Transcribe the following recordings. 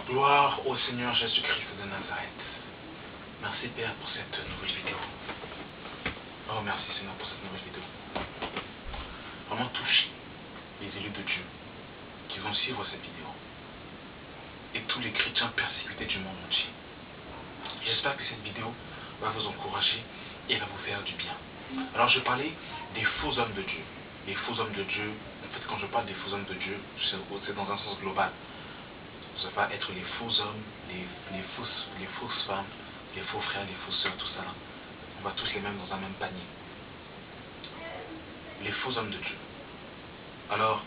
Gloire au Seigneur Jésus-Christ de Nazareth. Merci Père pour cette nouvelle vidéo. Oh merci Seigneur pour cette nouvelle vidéo. Vraiment touche les élus de Dieu qui vont suivre cette vidéo. Et tous les chrétiens persécutés du monde entier. J'espère que cette vidéo va vous encourager et va vous faire du bien. Alors je parlais des faux hommes de Dieu. Les faux hommes de Dieu, en fait quand je parle des faux hommes de Dieu, c'est dans un sens global. Ça va être les faux hommes, les fausses femmes, les faux frères, les fausses sœurs, tout ça là. On va tous les mettre dans un même panier. Les faux hommes de Dieu. Alors,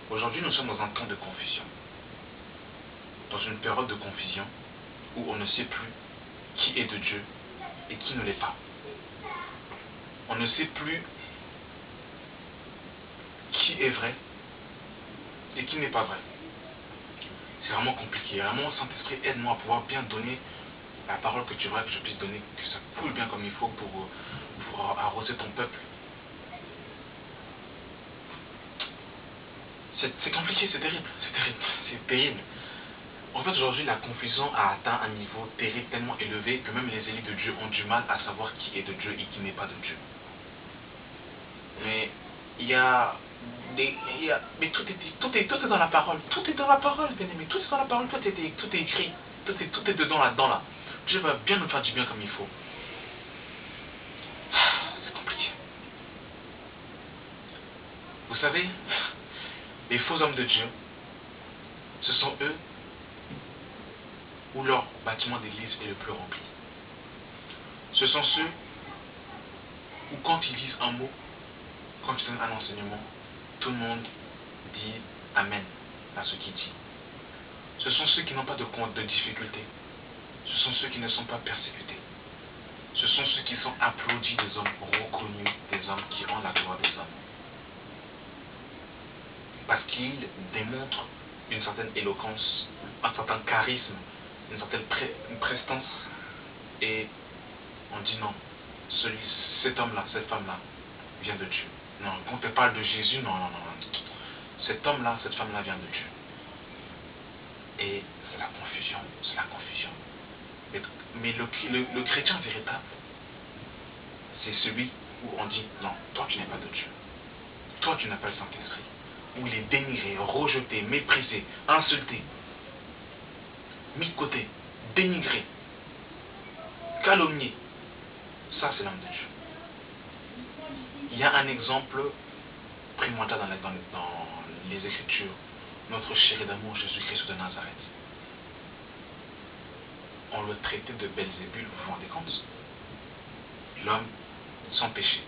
aujourd'hui nous sommes dans un temps de confusion. Dans une période de confusion où on ne sait plus qui est de Dieu et qui ne l'est pas. On ne sait plus qui est vrai et qui n'est pas vrai. C'est vraiment compliqué. Vraiment, Saint-Esprit, aide-moi à pouvoir bien donner la parole que tu veux que je puisse donner, que ça coule bien comme il faut pour arroser ton peuple. C'est compliqué, c'est terrible, c'est terrible. En fait, aujourd'hui, la confusion a atteint un niveau terrible, tellement élevé que même les élus de Dieu ont du mal à savoir qui est de Dieu et qui n'est pas de Dieu. Mais mais tout est dans la parole. Tout est dans la parole, bien-aimé. Tout est dans la parole, tout est écrit. Tout est dedans, là-dedans, là. Dieu va bien nous faire du bien comme il faut. C'est compliqué. Vous savez, les faux hommes de Dieu, ce sont eux où leur bâtiment d'église est le plus rempli. Ce sont ceux où quand ils disent un mot, quand ils donnent un enseignement, tout le monde dit Amen à ce qu'il dit. Ce sont ceux qui n'ont pas de difficultés. Ce sont ceux qui ne sont pas persécutés. Ce sont ceux qui sont applaudis des hommes, reconnus des hommes, qui ont la gloire des hommes. Parce qu'ils démontrent une certaine éloquence, un certain charisme, une certaine prestance. Et on dit non, cet homme-là, cette femme-là, vient de Dieu. Non, quand on parle de Jésus, non. Cet homme-là, cette femme-là vient de Dieu. Et c'est la confusion, Mais le chrétien véritable, c'est celui où on dit, non, toi tu n'es pas de Dieu. Toi tu n'as pas le Saint-Esprit. Où il est dénigré, rejeté, méprisé, insulté, mis de côté, dénigré, calomnié. Ça c'est l'homme de Dieu. Il y a un exemple primordial dans les Écritures. Notre chéri d'amour Jésus-Christ de Nazareth. On le traitait de Belzébul, vous vous rendez compte? L'homme sans péché.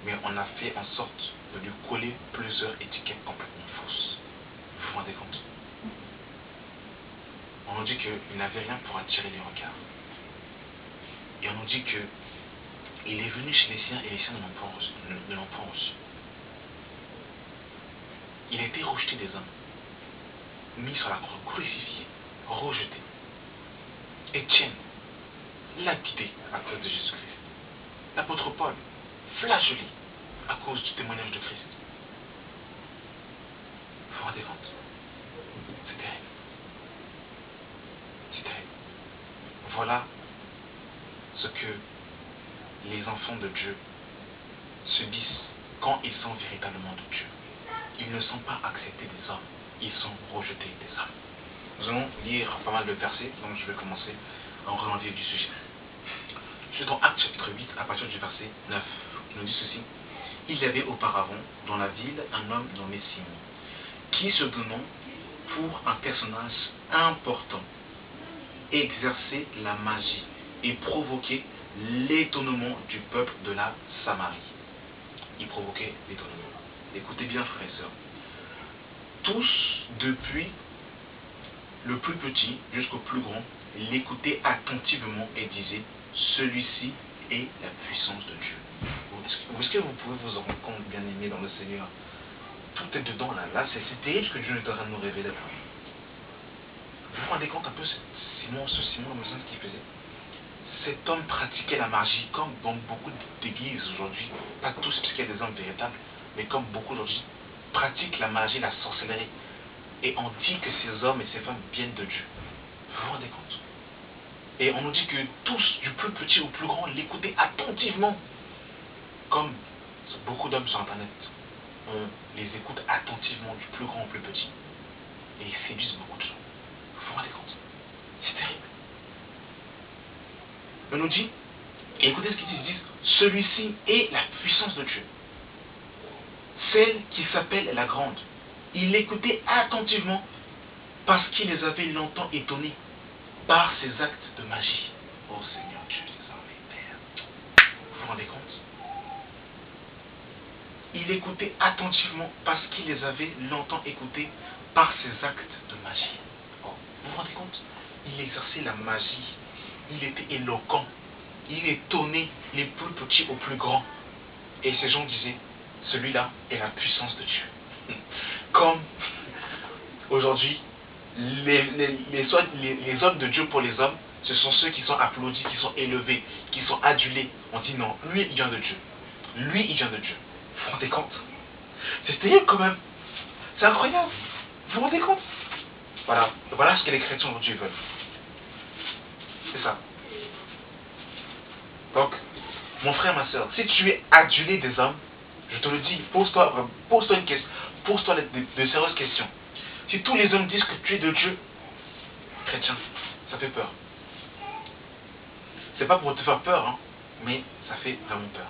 Mais on a fait en sorte de lui coller plusieurs étiquettes complètement fausses. Vous vous rendez compte? On nous dit qu'il n'avait rien pour attirer les regards. Et on nous dit qu'il est venu chez les siens et les siens ne l'ont pas reçu. Il a été rejeté des hommes, mis sur la croix, crucifié, rejeté. Étienne, lapidé à cause de Jésus-Christ. L'apôtre Paul, flagellé à cause du témoignage de Christ. Vous vous rendez compte? C'est terrible. C'est terrible. Voilà ce que les enfants de Dieu subissent quand ils sont véritablement de Dieu. Ils ne sont pas acceptés des hommes, ils sont rejetés des hommes. Nous allons lire pas mal de versets, donc je vais commencer à en relancer du sujet. Je suis dans Actes chapitre 8, à partir du verset 9. Il nous dit ceci. Il y avait auparavant dans la ville un homme nommé Simon, qui se donnant pour un personnage important, exerçait la magie et provoquait l'étonnement du peuple de la Samarie. Il provoquait l'étonnement. Écoutez bien, frères et sœurs. Tous, depuis le plus petit jusqu'au plus grand, l'écoutaient attentivement et disaient, celui-ci est la puissance de Dieu. Est-ce que vous pouvez vous en rendre compte, bien aimé dans le Seigneur? Tout est dedans là. Là, c'est terrible ce que Dieu est en train de nous révéler là. Vous vous rendez compte un peu ce Simon, ce qu'il faisait? Cet homme pratiquait la magie comme dans beaucoup d'églises aujourd'hui. Pas tous, puisqu'il y a des hommes véritables, mais comme beaucoup aujourd'hui pratiquent la magie, la sorcellerie. Et on dit que ces hommes et ces femmes viennent de Dieu. Vous vous rendez compte? Et on nous dit que tous, du plus petit au plus grand, l'écoutaient attentivement. Comme beaucoup d'hommes sur Internet, on les écoute attentivement, du plus grand au plus petit. Et ils séduisent beaucoup de gens. Vous vous rendez compte? C'est terrible. On nous dit, et écoutez ce qu'ils disent, celui-ci est la puissance de Dieu. Celle qui s'appelle la grande. Il l'écoutait attentivement parce qu'il les avait longtemps étonnés par ses actes de magie. Oh Seigneur Dieu des armées, Père. Vous vous rendez compte? Il écoutait attentivement parce qu'il les avait longtemps écoutés par ses actes de magie. Oh, vous vous rendez compte? Il exerçait la magie. Il était éloquent. Il étonnait les plus petits aux plus grands. Et ces gens disaient, celui-là est la puissance de Dieu. Comme aujourd'hui, les hommes de Dieu pour les hommes, ce sont ceux qui sont applaudis, qui sont élevés, qui sont adulés. On dit non, lui il vient de Dieu. Lui il vient de Dieu. Vous vous rendez compte? C'est terrible quand même. C'est incroyable. Vous vous rendez compte? Voilà ce que les chrétiens aujourd'hui veulent. C'est ça. Donc, mon frère, ma soeur, si tu es adulé des hommes, je te le dis, pose-toi une question, pose-toi de sérieuses questions. Si tous les hommes disent que tu es de Dieu, chrétien, ça fait peur. C'est pas pour te faire peur, hein, mais ça fait vraiment peur.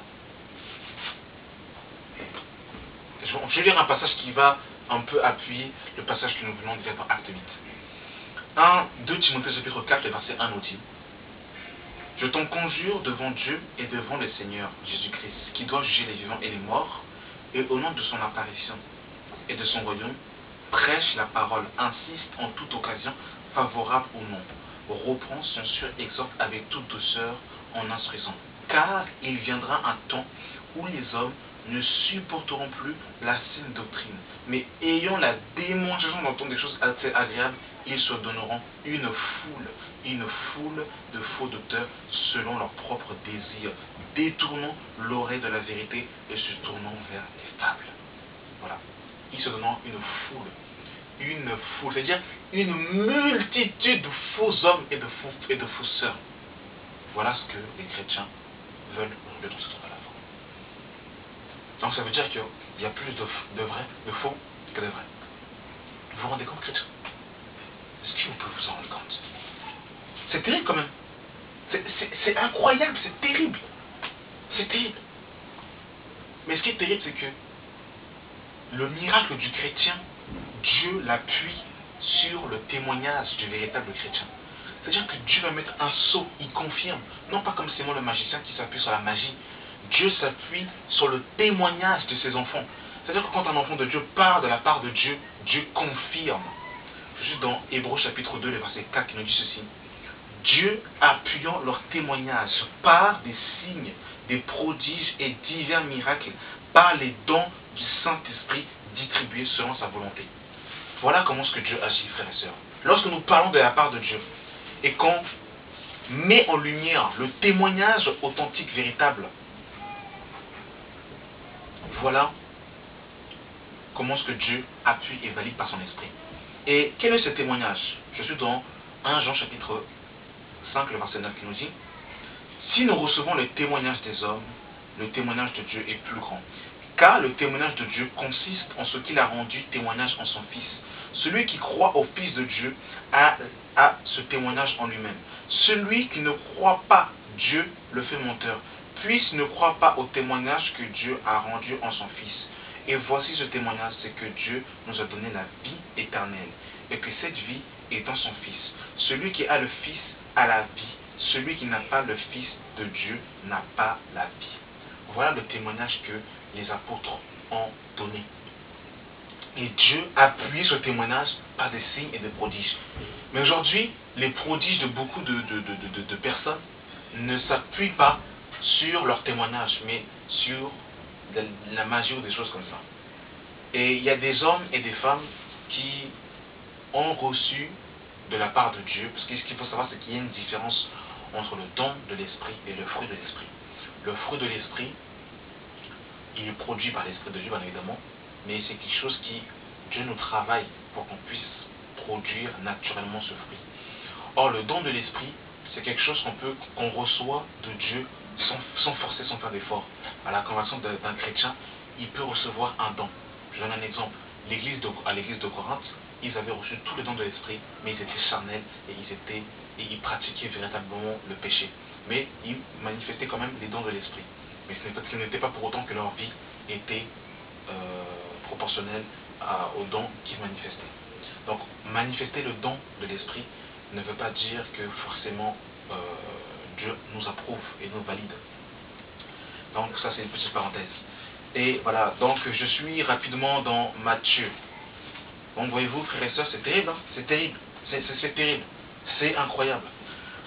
Je vais lire un passage qui va un peu appuyer le passage que nous venons de lire dans Acte 8. 2 Timothée chapitre 4, le verset 1 nous dit: je t'en conjure devant Dieu et devant le Seigneur Jésus-Christ, qui doit juger les vivants et les morts, et au nom de son apparition et de son royaume, prêche la parole, insiste en toute occasion, favorable ou non, reprend, censure, exhorte avec toute douceur en instruisant. Car il viendra un temps où les hommes ne supporteront plus la saine doctrine, mais ayant la démonstration d'entendre des choses assez agréables, ils se donneront une foule de faux docteurs selon leurs propres désirs, détournant l'oreille de la vérité et se tournant vers les fables. Voilà. Ils se donneront une foule, c'est-à-dire une multitude de faux hommes et de fausses sœurs. Voilà ce que les chrétiens veulent dans ce temps à la fin. Donc ça veut dire qu'il y a plus de vrais, de faux que de vrais. Vous vous rendez compte, chrétiens? Est-ce que vous pouvez vous en rendre compte? C'est terrible quand même. C'est incroyable, c'est terrible. C'est terrible. Mais ce qui est terrible, c'est que le miracle du chrétien, Dieu l'appuie sur le témoignage du véritable chrétien. C'est-à-dire que Dieu va mettre un sceau, il confirme, non pas comme Simon le magicien qui s'appuie sur la magie. Dieu s'appuie sur le témoignage de ses enfants. C'est-à-dire que quand un enfant de Dieu part de la part de Dieu, Dieu confirme. Juste dans Hébreux chapitre 2, le verset 4 qui nous dit ceci: Dieu appuyant leur témoignage par des signes, des prodiges et divers miracles, par les dons du Saint-Esprit distribués selon sa volonté. Voilà comment ce que Dieu agit, frères et sœurs. Lorsque nous parlons de la part de Dieu et qu'on met en lumière le témoignage authentique, véritable, voilà comment ce que Dieu appuie et valide par son esprit. Et quel est ce témoignage? Je suis dans 1 Jean chapitre 5, le verset 9 qui nous dit: si nous recevons le témoignage des hommes, le témoignage de Dieu est plus grand. Car le témoignage de Dieu consiste en ce qu'il a rendu témoignage en son Fils. Celui qui croit au Fils de Dieu a ce témoignage en lui-même. Celui qui ne croit pas Dieu le fait menteur, puisqu'il ne croit pas au témoignage que Dieu a rendu en son Fils. Et voici ce témoignage, c'est que Dieu nous a donné la vie éternelle, et que cette vie est dans son Fils. Celui qui a le Fils a la vie. Celui qui n'a pas le Fils de Dieu n'a pas la vie. Voilà le témoignage que les apôtres ont donné. Et Dieu appuie ce témoignage par des signes et des prodiges. Mais aujourd'hui, les prodiges de beaucoup de personnes ne s'appuient pas sur leur témoignage, mais sur la magie ou des choses comme ça. Et il y a des hommes et des femmes qui ont reçu de la part de Dieu, parce que ce qu'il faut savoir, c'est qu'il y a une différence entre le don de l'esprit et le fruit de l'esprit. Le fruit de l'esprit, il est produit par l'esprit de Dieu, bien évidemment, mais c'est quelque chose qui, Dieu nous travaille pour qu'on puisse produire naturellement ce fruit. Or, le don de l'esprit, c'est quelque chose qu'on reçoit de Dieu sans forcer, sans faire d'effort. À la conversion d'un chrétien, il peut recevoir un don. Je donne un exemple. À l'église de Corinthe, ils avaient reçu tous les dons de l'esprit, mais ils étaient charnels et ils pratiquaient véritablement le péché. Mais ils manifestaient quand même les dons de l'esprit. Mais ce n'était pas pour autant que leur vie était proportionnelle aux dons qu'ils manifestaient. Donc, manifester le don de l'esprit ne veut pas dire que forcément Dieu nous approuve et nous valide. Donc ça c'est une petite parenthèse. Et voilà, donc je suis rapidement dans Matthieu. Donc voyez-vous frères et sœurs, c'est terrible, hein, c'est terrible, c'est terrible, c'est incroyable.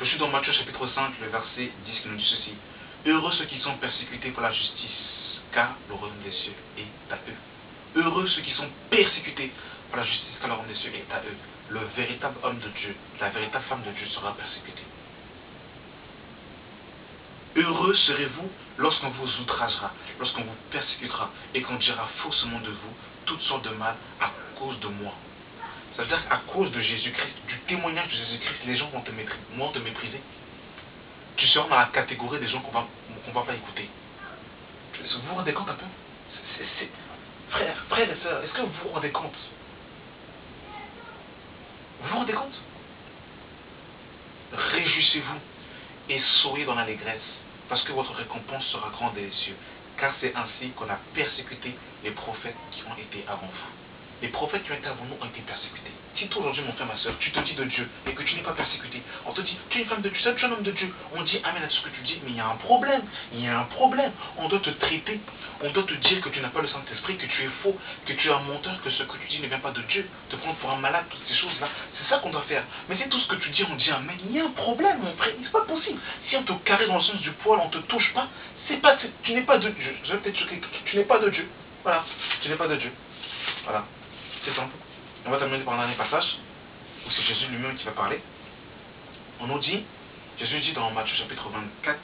Je suis dans Matthieu chapitre 5, le verset 10 qui nous dit ceci. Heureux ceux qui sont persécutés pour la justice, car le royaume des cieux est à eux. Heureux ceux qui sont persécutés pour la justice, car le royaume des cieux est à eux. Le véritable homme de Dieu, la véritable femme de Dieu sera persécutée. Heureux serez-vous lorsqu'on vous outragera, lorsqu'on vous persécutera et qu'on dira faussement de vous toutes sortes de mal à cause de moi. Ça veut dire qu'à cause de Jésus-Christ, du témoignage de Jésus-Christ, les gens vont te mépriser. Tu seras dans la catégorie des gens qu'on va pas écouter. Vous vous rendez compte un peu? Frères et sœurs, est-ce que vous vous rendez compte? Vous vous rendez compte? Réjouissez-vous et soyez dans l'allégresse, parce que votre récompense sera grande des cieux, car c'est ainsi qu'on a persécuté les prophètes qui ont été avant vous. Les prophètes qui ont été avant nous ont été persécutés. Si toi aujourd'hui, mon frère, ma soeur, tu te dis de Dieu et que tu n'es pas persécuté, on te dit, tu es une femme de Dieu, tu es un homme de Dieu, on dit amen à ce que tu dis, mais il y a un problème, on doit te traiter, on doit te dire que tu n'as pas le Saint-Esprit, que tu es faux, que tu es un menteur, que ce que tu dis ne vient pas de Dieu, te prendre pour un malade, toutes ces choses-là, c'est ça qu'on doit faire. Mais si tout ce que tu dis, on dit amen, il y a un problème, mon frère, c'est pas possible. Si on te caresse dans le sens du poil, on te touche pas, tu n'es pas de Dieu. Je vais peut-être choquer, tu n'es pas de Dieu. Voilà, tu n'es pas de Dieu. Voilà, c'est simple. On va terminer par un dernier passage, où c'est Jésus lui-même qui va parler. On nous dit, Jésus dit dans Matthieu chapitre 24,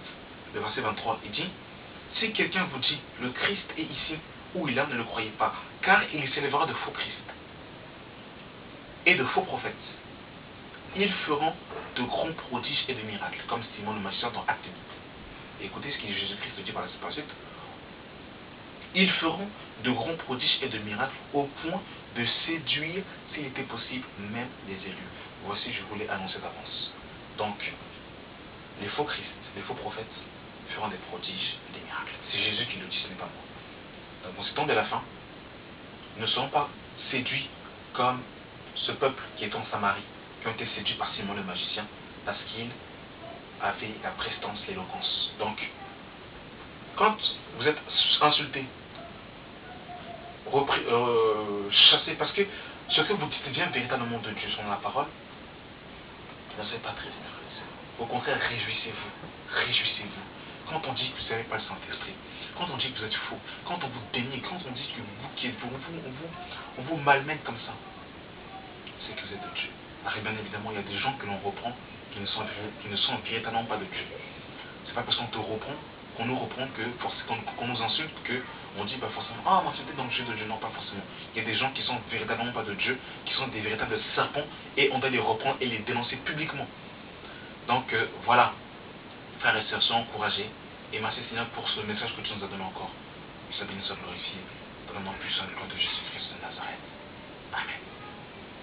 le verset 23, il dit, si quelqu'un vous dit, le Christ est ici, ou il est là, ne le croyez pas, car il s'élèvera de faux Christ et de faux prophètes. Ils feront de grands prodiges et de miracles, comme Simon le magicien dans Acte 8. Et écoutez ce que Jésus-Christ dit par la suite. Ils feront de grands prodiges et de miracles au point de séduire, s'il était possible, même les élus. Voici, je voulais annoncer d'avance. Donc, les faux Christ, les faux prophètes feront des prodiges et des miracles. C'est Jésus qui le dit, ce n'est pas moi. Donc, en ce temps de la fin, ne seront pas séduits comme ce peuple qui est en Samarie, qui ont été séduits par Simon le magicien, parce qu'il avait la prestance, l'éloquence. Donc, quand vous êtes insulté, chassé, parce que ce que vous dites vient véritablement de Dieu, selon la parole, ne soyez pas très énervé. Au contraire, réjouissez-vous. Réjouissez-vous. Quand on dit que vous n'avez pas le Saint-Esprit, quand on dit que vous êtes faux, quand on vous dénie, quand on dit que vous qui êtes faux, on vous malmène comme ça, c'est que vous êtes de Dieu. Alors bien évidemment, il y a des gens que l'on reprend qui ne sont véritablement pas de Dieu. C'est pas parce qu'on te reprend, qu'on nous reprend, qu'on nous insulte, qu'on dit pas forcément ah moi c'était dans le jeu de Dieu. Non, pas forcément. Il y a des gens qui sont véritablement pas de Dieu, qui sont des véritables serpents, et on doit les reprendre et les dénoncer publiquement. Donc voilà, frères et sœurs, soyez encouragés, et merci Seigneur pour ce message que tu nous as donné encore. Que sa bénédiction soit glorifiée dans le nom puissant de Jésus-Christ de Nazareth. Amen.